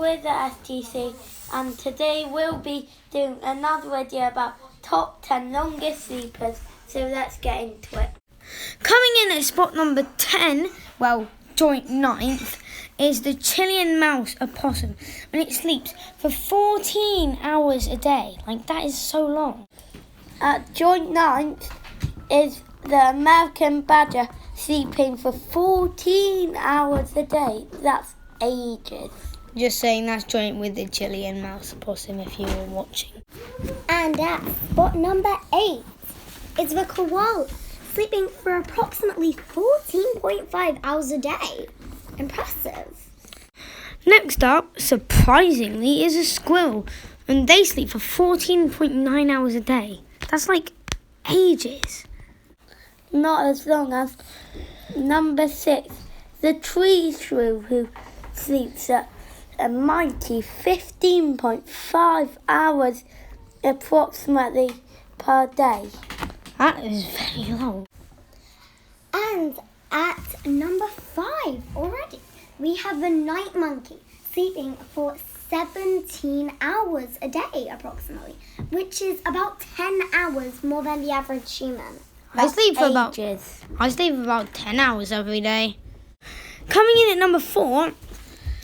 we're the STC, and today we'll be doing another video about top 10 longest sleepers, so let's get into it. Coming in at spot number 10, well, joint 9th, is the Chilean mouse opossum, and it sleeps for 14 hours a day. Like, that is so long. At joint 9th is the American badger, sleeping for 14 hours a day. That's ages. Just saying, that's joint with the Chilean mouse opossum if you were watching. And at spot number 8 is the koala, sleeping for approximately 14.5 hours a day. Impressive. Next up, surprisingly, is a squirrel, and they sleep for 14.9 hours a day. That's like ages. Not as long as number 6, the tree shrew, who sleeps at a mighty 15.5 hours approximately per day. That is very long. And at number 5 already, we have the night monkey, sleeping for 17 hours a day approximately, which is about 10 hours more than the average human. I sleep for Ages. about 10 hours every day. Coming in at number 4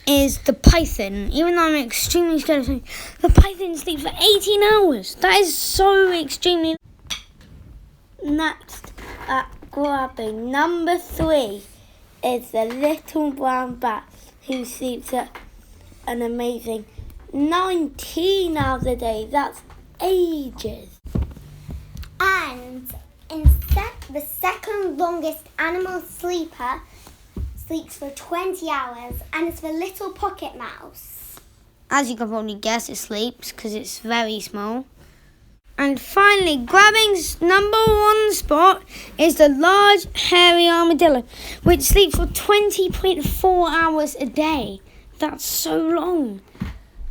is the python. Even though I'm extremely scared of sleep, the python sleeps for 18 hours. That is so extremely. Next at grabbing number 3 is the little brown bat, who sleeps at an amazing 19 hours a day. That's ages. And the second longest animal sleeper sleeps for 20 hours, and it's the little pocket mouse. As you can probably guess, it sleeps because it's very small. And finally, grabbing number 1 spot is the large hairy armadillo, which sleeps for 20.4 hours a day. That's so long.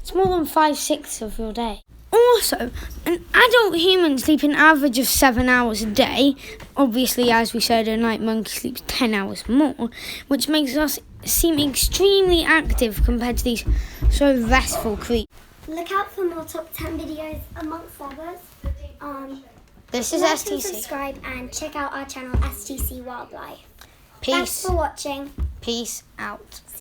It's more than 5/6 of your day. Also, an adult human sleeps an average of 7 hours a day. Obviously, as we said, a night monkey sleeps 10 hours more, which makes us seem extremely active compared to these so restful creatures. Look out for more top 10 videos amongst others. This is Like and STC. subscribe and check out our channel STC Wildlife. Peace. Thanks for watching. Peace out.